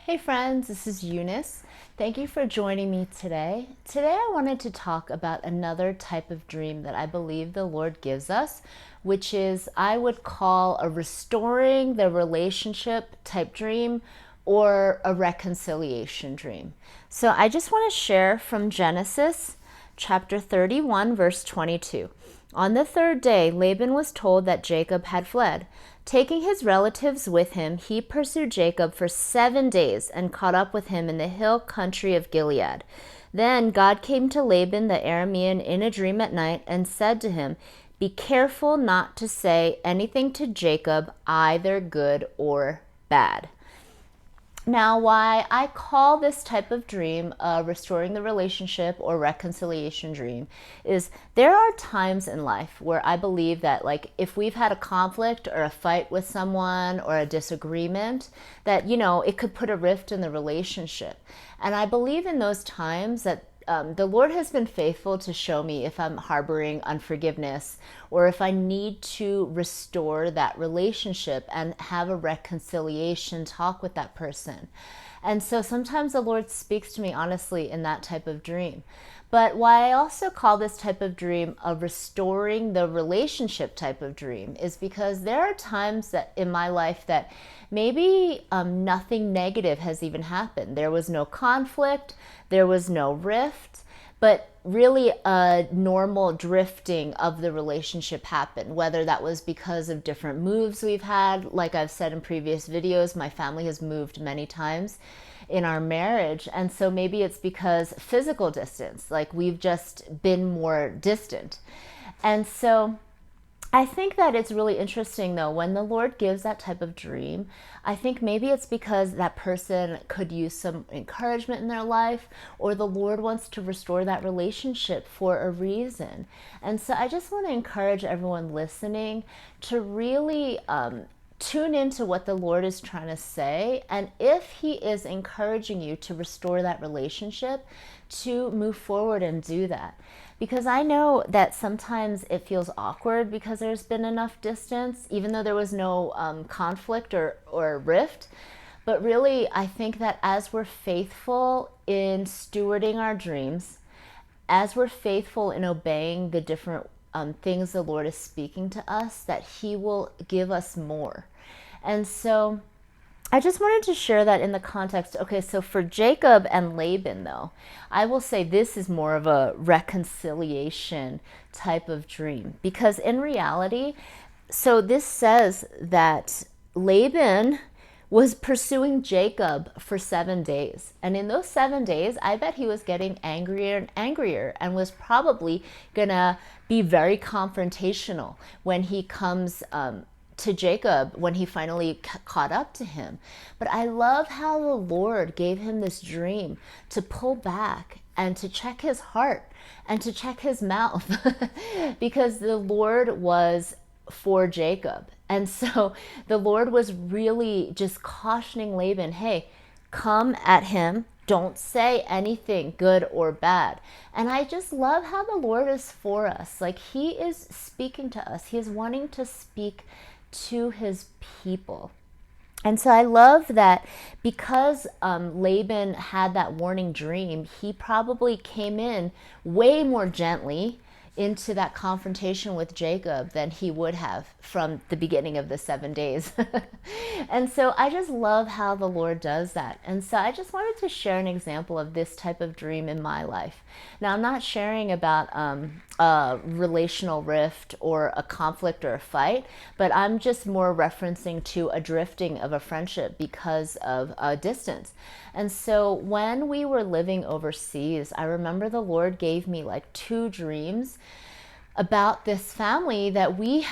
Hey friends, this is Eunice. Thank you for joining me today. Today I wanted to talk about another type of dream that I believe the Lord gives us, which is I would call a restoring the relationship type dream or a reconciliation dream. So I just want to share from Genesis chapter 31, verse 22. On the third day, Laban was told that Jacob had fled. Taking his relatives with him, he pursued Jacob for 7 days and caught up with him in the hill country of Gilead. Then God came to Laban the Aramean in a dream at night and said to him, "Be careful not to say anything to Jacob, either good or bad." Now, why I call this type of dream restoring the relationship or reconciliation dream is there are times in life where I believe that, like, if we've had a conflict or a fight with someone or a disagreement, that, it could put a rift in the relationship. And I believe in those times that the Lord has been faithful to show me if I'm harboring unforgiveness or if I need to restore that relationship and have a reconciliation talk with that person. And so sometimes the Lord speaks to me honestly in that type of dream. But why I also call this type of dream a restoring the relationship type of dream is because there are times that in my life that maybe nothing negative has even happened. There was no conflict, there was no rift, but really a normal drifting of the relationship happened, whether that was because of different moves we've had. Like I've said in previous videos, my family has moved many times in our marriage, and so maybe it's because physical distance, like we've just been more distant. And so I think that it's really interesting though, when the Lord gives that type of dream, I think maybe it's because that person could use some encouragement in their life, or the Lord wants to restore that relationship for a reason. And so I just want to encourage everyone listening to really tune into what the Lord is trying to say. And if He is encouraging you to restore that relationship, to move forward and do that. Because I know that sometimes it feels awkward because there's been enough distance, even though there was no conflict or rift. But really, I think that as we're faithful in stewarding our dreams, as we're faithful in obeying the different things the Lord is speaking to us, that He will give us more. And so I just wanted to share that in the context. Okay, so for Jacob and Laban, though, I will say this is more of a reconciliation type of dream. Because in reality, so this says that Laban was pursuing Jacob for 7 days. And in those 7 days, I bet he was getting angrier and angrier and was probably going to be very confrontational when he comes to Jacob, when he finally caught up to him. But I love how the Lord gave him this dream to pull back and to check his heart and to check his mouth because the Lord was for Jacob. And so the Lord was really just cautioning Laban, hey, come at him. Don't say anything good or bad. And I just love how the Lord is for us. Like, He is speaking to us. He is wanting to speak to His people. And so I love that because Laban had that warning dream, he probably came in way more gently into that confrontation with Jacob than he would have from the beginning of the 7 days. And so I just love how the Lord does that. And so I just wanted to share an example of this type of dream in my life. Now, I'm not sharing about a relational rift or a conflict or a fight, but I'm just more referencing to a drifting of a friendship because of a distance. And so when we were living overseas, I remember the Lord gave me like 2 dreams about this family that we,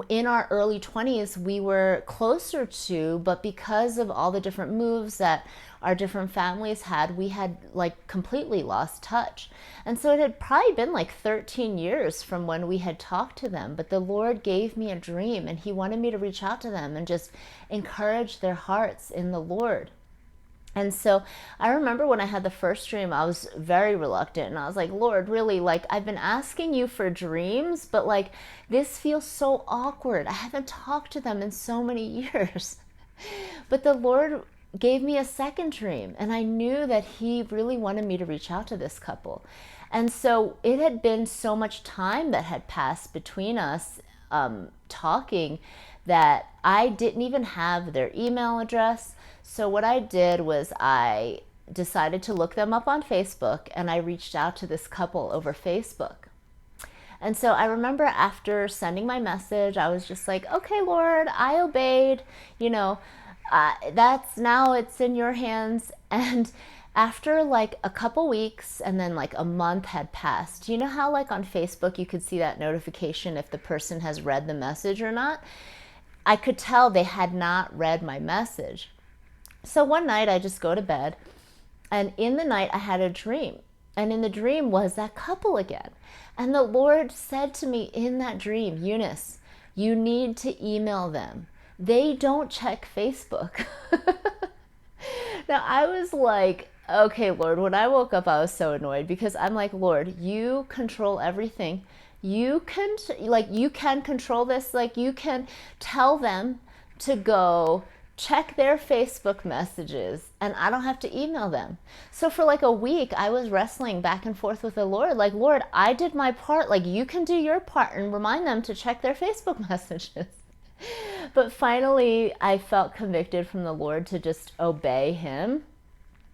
in our early 20s, we were closer to, but because of all the different moves that our different families had, we had like completely lost touch. And so it had probably been like 13 years from when we had talked to them, but the Lord gave me a dream and He wanted me to reach out to them and just encourage their hearts in the Lord. And so I remember when I had the first dream, I was very reluctant. And I was like, Lord, really, like, I've been asking you for dreams, but like, this feels so awkward. I haven't talked to them in so many years. But the Lord gave me a second dream, and I knew that he really wanted me to reach out to this couple. And so it had been so much time that had passed between us talking that I didn't even have their email address. So what I did was I decided to look them up on Facebook, and I reached out to this couple over Facebook. And so I remember after sending my message, I was just like, okay, Lord, I obeyed, you know, that's now it's in your hands. And after like a couple weeks and then like a month had passed, you know how like on Facebook you could see that notification if the person has read the message or not? I could tell they had not read my message. So one night I just go to bed, and in the night I had a dream. And in the dream was that couple again. And the Lord said to me in that dream, Eunice, you need to email them. They don't check Facebook. Now I was like, okay, Lord, when I woke up, I was so annoyed because I'm like, Lord, you control everything. You can control this. Like, you can tell them to go check their Facebook messages and I don't have to email them. So for like a week, I was wrestling back and forth with the Lord. Like, Lord, I did my part. Like, you can do your part and remind them to check their Facebook messages. But finally, I felt convicted from the Lord to just obey him.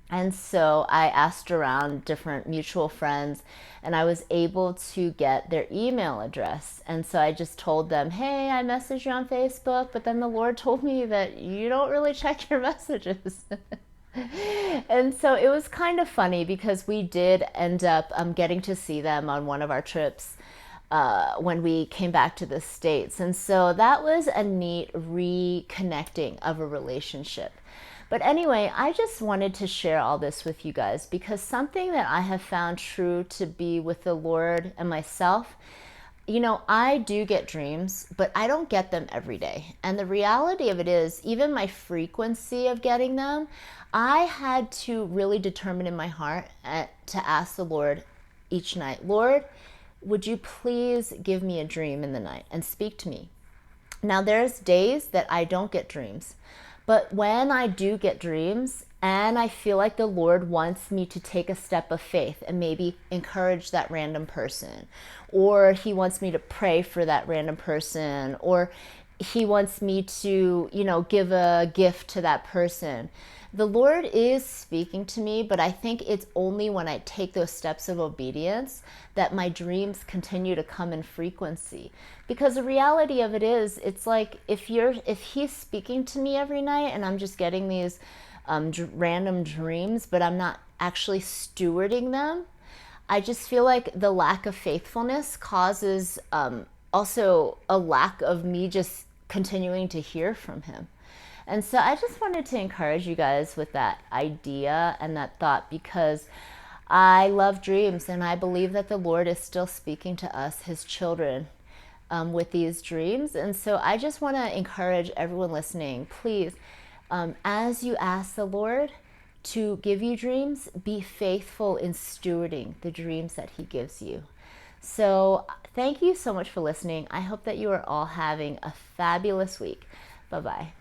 And so I asked around different mutual friends, and I was able to get their email address. And so I just told them, hey, I messaged you on Facebook, but then the Lord told me that you don't really check your messages. And so it was kind of funny because we did end up getting to see them on one of our trips when we came back to the States. And so that was a neat reconnecting of a relationship. But anyway, I just wanted to share all this with you guys because something that I have found true to be with the Lord and myself, you know, I do get dreams, but I don't get them every day. And the reality of it is, even my frequency of getting them, I had to really determine in my heart to ask the Lord each night, Lord, would you please give me a dream in the night and speak to me? Now, there's days that I don't get dreams. But when I do get dreams and I feel like the Lord wants me to take a step of faith and maybe encourage that random person, or he wants me to pray for that random person, or he wants me to, you know, give a gift to that person. The Lord is speaking to me, but I think it's only when I take those steps of obedience that my dreams continue to come in frequency. Because the reality of it is, it's like if he's speaking to me every night and I'm just getting these random dreams, but I'm not actually stewarding them, I just feel like the lack of faithfulness causes also a lack of me just continuing to hear from him. And so I just wanted to encourage you guys with that idea and that thought, because I love dreams and I believe that the Lord is still speaking to us, his children, with these dreams. And so I just want to encourage everyone listening, please, as you ask the Lord to give you dreams, be faithful in stewarding the dreams that he gives you. So thank you so much for listening. I hope that you are all having a fabulous week. Bye-bye.